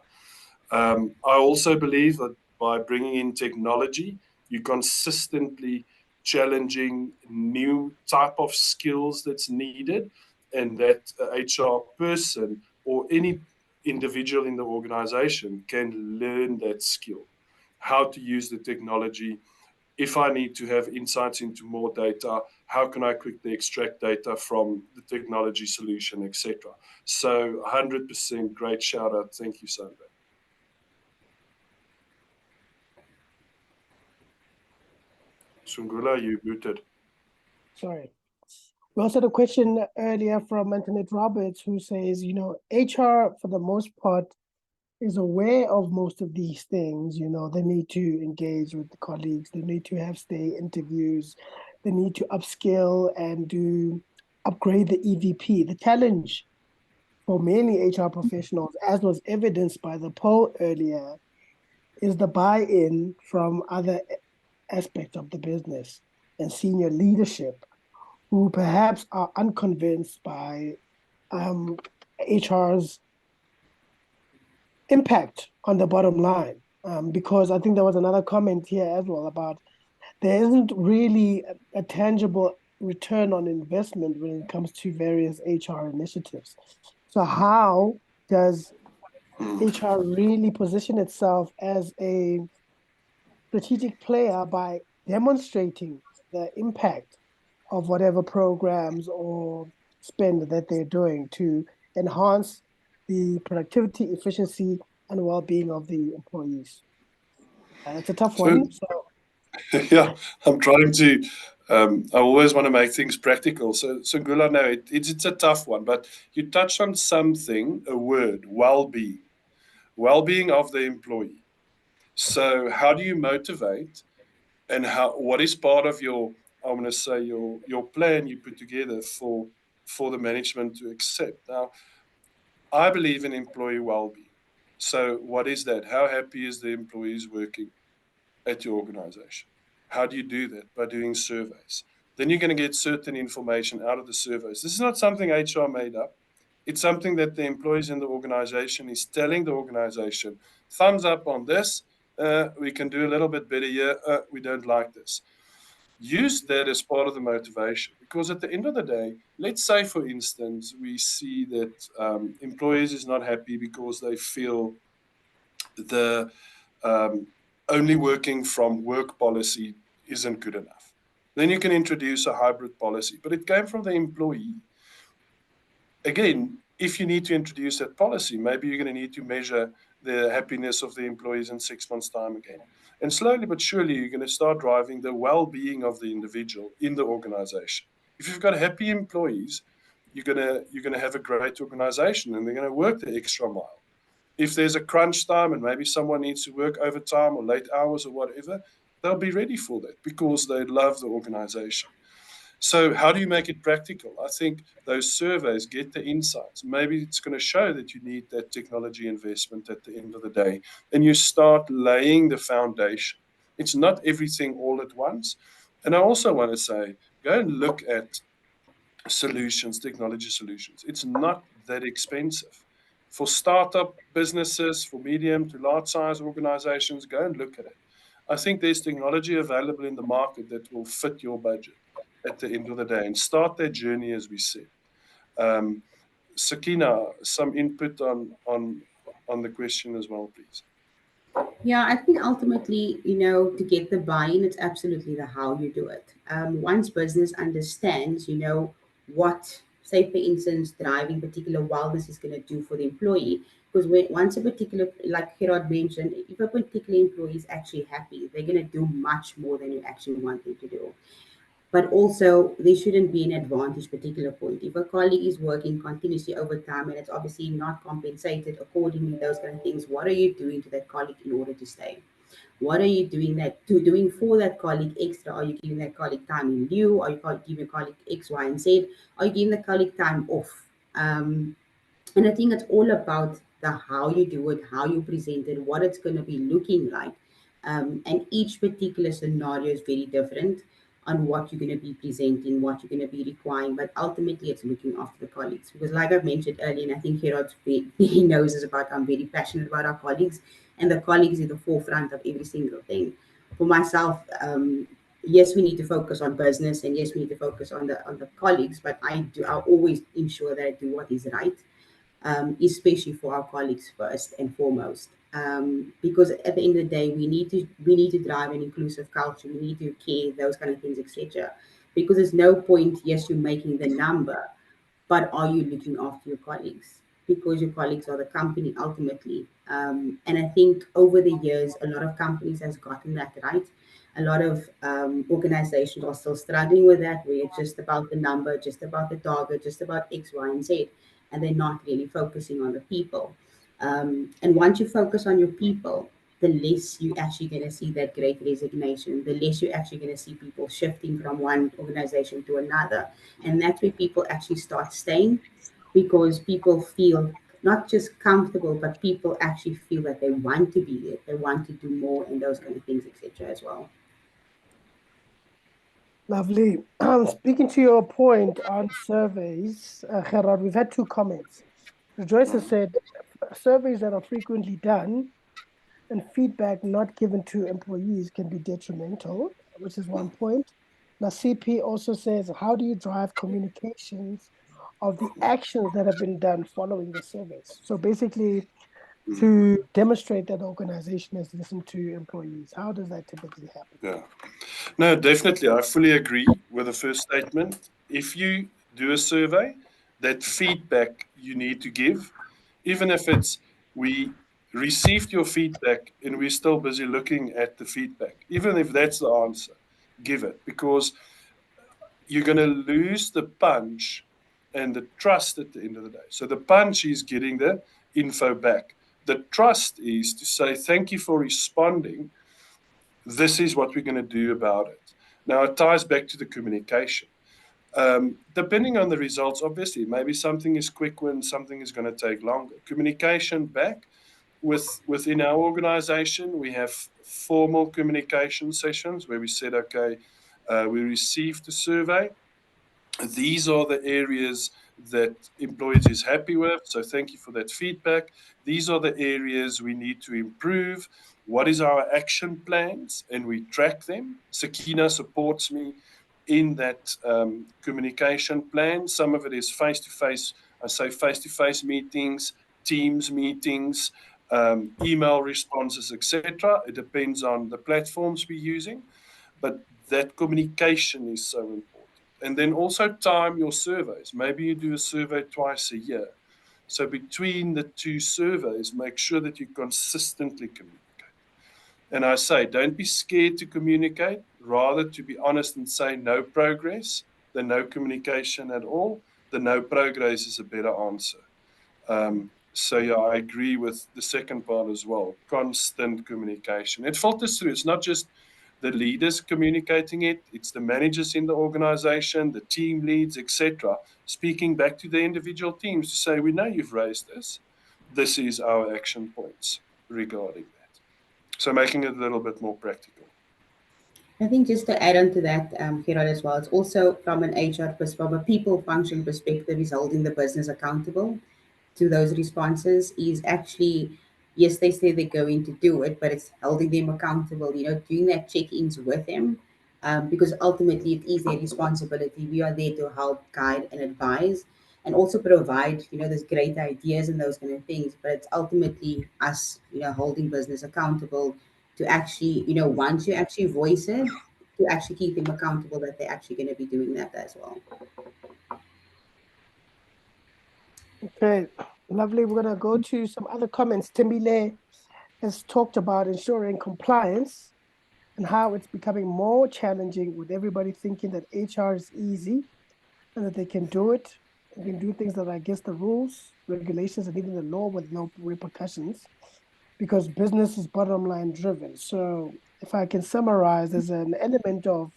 I also believe that by bringing in technology, you're consistently challenging new type of skills that's needed, and that HR person or any individual in the organization can learn that skill, how to use the technology. If I need to have insights into more data, how can I quickly extract data from the technology solution, etc. So 100% great shout out. Thank you, Sandra. Sungula, you muted.
Sorry. We also had a question earlier from Antoinette Roberts, who says, HR for the most part is aware of most of these things. They need to engage with the colleagues, they need to have stay interviews, they need to upskill and upgrade the EVP. The challenge for many HR professionals, as was evidenced by the poll earlier, is the buy-in from other aspects of the business and senior leadership who perhaps are unconvinced by HR's impact on the bottom line. Because I think there was another comment here as well about there isn't really a tangible return on investment when it comes to various HR initiatives. So how does HR really position itself as a strategic player by demonstrating the impact of whatever programs or spend that they're doing to enhance the productivity, efficiency, and well-being of the employees? It's a tough
So,
one. So
yeah, I'm trying to. I always want to make things practical. So Gula, no, it's a tough one. But you touched on something, a word, well-being, well-being of the employee. So how do you motivate, and what is part of your, I'm going to say, your plan you put together for the management to accept? Now, I believe in employee well-being. So what is that? How happy is the employees working at your organization? How do you do that? By doing surveys. Then you're going to get certain information out of the surveys. This is not something HR made up. It's something that the employees in the organization is telling the organization, thumbs up on this. We can do a little bit better here. We don't like this. Use that as part of the motivation, because at the end of the day, let's say, for instance, we see that employees is not happy because they feel the um, only working from work policy isn't good enough. Then you can introduce a hybrid policy, but it came from the employee. Again, if you need to introduce that policy, maybe you're going to need to measure the happiness of the employees in 6 months' time again. And slowly but surely, you're going to start driving the well-being of the individual in the organization. If you've got happy employees, you're gonna have a great organization, and they're going to work the extra mile. If there's a crunch time and maybe someone needs to work overtime or late hours or whatever, they'll be ready for that because they love the organization. So, how do you make it practical? I think those surveys get the insights. Maybe it's going to show that you need that technology investment at the end of the day, and you start laying the foundation. It's not everything all at once. And I also want to say, go and look at solutions, technology solutions. It's not that expensive. For startup businesses, for medium to large size organizations, go and look at it. I think there's technology available in the market that will fit your budget at the end of the day, and start that journey as we said. Um, Sakeena, some input on the question as well, please.
Yeah, I think ultimately, to get the buy-in, it's absolutely the how you do it. Once business understands, what, say, for instance, driving particular wellness is going to do for the employee. Because once a particular, like Gerhard mentioned, if a particular employee is actually happy, they're going to do much more than you actually want them to do. But also, there shouldn't be an advantage particular point. If a colleague is working continuously overtime and it's obviously not compensated accordingly, those kind of things, what are you doing to that colleague in order to stay? What are you doing for that colleague extra? Are you giving that colleague time in lieu? Are you giving a colleague X, Y, and Z? Are you giving the colleague time off? And I think it's all about the how you do it, how you present it, what it's going to be looking like. And each particular scenario is very different on what you're going to be presenting, what you're going to be requiring. But ultimately, it's looking after the colleagues. Because, like I mentioned earlier, and I think Gerhard he knows is about, I'm very passionate about our colleagues, and the colleagues is the forefront of every single thing. For myself, yes, we need to focus on business, and yes, we need to focus on the colleagues. But I always ensure that I do what is right, especially for our colleagues first and foremost. Because at the end of the day, we need to drive an inclusive culture. We need to care those kind of things, etc. Because there's no point, yes, you're making the number, but are you looking after your colleagues? Because your colleagues are the company ultimately. And I think over the years, a lot of companies has gotten that right. A lot of organizations are still struggling with that, where it's just about the number, just about the target, just about X, Y, and Z, and they're not really focusing on the people. And once you focus on your people, the less you actually going to see that great resignation, the less you're actually going to see people shifting from one organization to another. And that's where people actually start staying. because people feel not just comfortable, but people actually feel that they want to be there, they want to do more, and those kind of things, etc. as well.
Lovely. Speaking to your point on surveys, Gerhard, we've had two comments. Joyce has said surveys that are frequently done and feedback not given to employees can be detrimental, which is one point. Now, CP also says, how do you drive communications of the actions that have been done following the surveys? So basically, to demonstrate that the organization has listened to employees. How does that typically happen?
Yeah. No, definitely. I fully agree with the first statement. If you do a survey, that feedback you need to give, even if it's we received your feedback and we're still busy looking at the feedback, even if that's the answer, give it because you're going to lose the punch and the trust at the end of the day. So the punch is getting the info back. The trust is to say, thank you for responding. This is what we're going to do about it. Now, it ties back to the communication. Depending on the results, obviously, maybe something is quick win, something is going to take longer. Communication back within our organization, we have formal communication sessions where we said, okay, we received the survey. These are the areas that employees is happy with. So thank you for that feedback. These are the areas we need to improve. What is our action plans? And we track them. Sakeena supports me in that communication plan. Some of it is face-to-face. I say face-to-face meetings, Teams meetings, email responses, etc. It depends on the platforms we're using, but that communication is so important. And then also time your surveys. Maybe you do a survey twice a year. So between the two surveys, make sure that you consistently communicate. And I say, don't be scared to communicate, rather to be honest and say no progress than no communication at all. The no progress is a better answer. So yeah, I agree with the second part as well. Constant communication. It filters through. It's not just the leaders communicating it, it's the managers in the organization, the team leads, etc., speaking back to the individual teams to say, we know you've raised this. This is our action points regarding that. So making it a little bit more practical.
I think just to add on to that, Gerard, as well, it's also from an HR perspective, from a people function perspective, is holding the business accountable to those responses. Is actually, yes, they say they're going to do it, but it's holding them accountable, doing that check-ins with them, because ultimately it is their responsibility. We are there to help, guide, and advise, and also provide, those great ideas and those kind of things. But it's ultimately us, holding business accountable to actually, once you actually voice it, to actually keep them accountable that they're actually going to be doing that as well.
Okay, lovely. We're going to go to some other comments. Timbile has talked about ensuring compliance and how it's becoming more challenging with everybody thinking that HR is easy and that they can do it. They can do things that are against the rules, regulations, and even the law with no repercussions because business is bottom line driven. So if I can summarize, there's an element of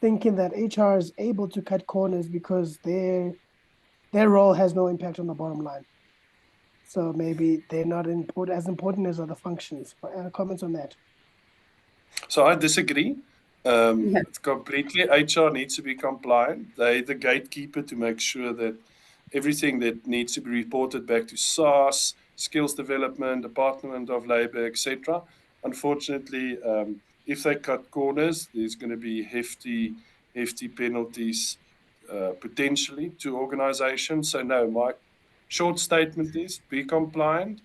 thinking that HR is able to cut corners because their role has no impact on the bottom line. So maybe they're not as important as other functions. Comments on that?
So I disagree.
Yeah.
It's completely HR needs to be compliant. They're the gatekeeper to make sure that everything that needs to be reported back to SARS, skills development, Department of Labor, etc. Unfortunately, if they cut corners, there's going to be hefty penalties potentially to organizations. So no, my short statement is be compliant.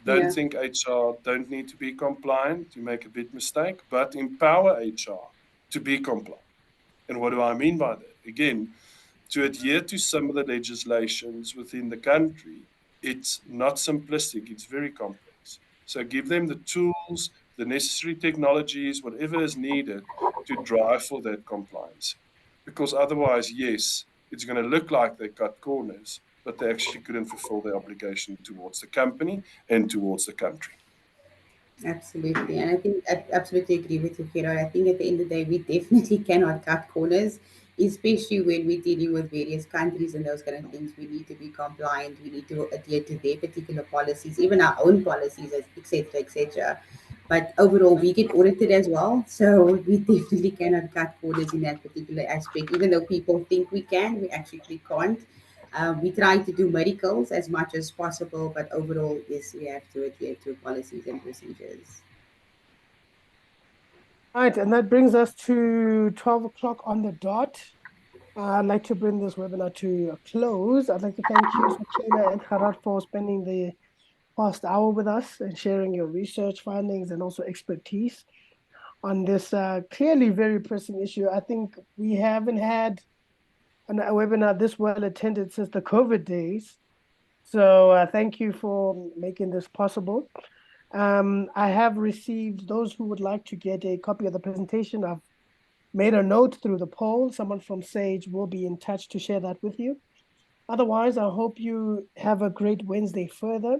Don't
Yeah.
think HR don't need to be compliant. You make a big mistake, but empower HR to be compliant. And what do I mean by that? Again, to adhere to some of the legislations within the country, it's not simplistic, it's very complex. So give them the tools, the necessary technologies, whatever is needed to drive for that compliance. Because otherwise, yes, it's going to look like they cut corners, but they actually couldn't fulfill their obligation towards the company and towards the country.
Absolutely. And I think I absolutely agree with you, Kira. I think at the end of the day, we definitely cannot cut corners. especially when we're dealing with various countries and those kind of things, we need to be compliant. We need to adhere to their particular policies, even our own policies, etc., etc. But overall, we get audited as well, so we definitely cannot cut corners in that particular aspect. Even though people think we can, we actually can't. We try to do miracles as much as possible, but overall, yes, we have to adhere to policies and procedures.
Right, and that brings us to 12 o'clock on the dot. I'd like to bring this webinar to a close. I'd like to thank you, Sakeena and Gerhard, for spending the past hour with us and sharing your research findings and also expertise on this clearly very pressing issue. I think we haven't had a webinar this well attended since the COVID days. So thank you for making this possible. I have received those who would like to get a copy of the presentation. I've made a note through the poll. Someone from Sage will be in touch to share that with you. Otherwise, I hope you have a great Wednesday further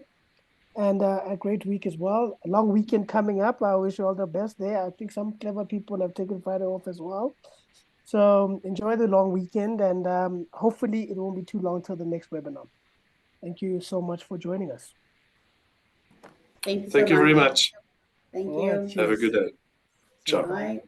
and a great week as well. A long weekend coming up. I wish you all the best there. I think some clever people have taken Friday off as well. So enjoy the long weekend, and hopefully it won't be too long till the next webinar. Thank you so much for joining us.
Thank you so
Thank you
much.
very much.
Thank
All right,
you.
Have a
cheers.
good day. Ciao.
Bye.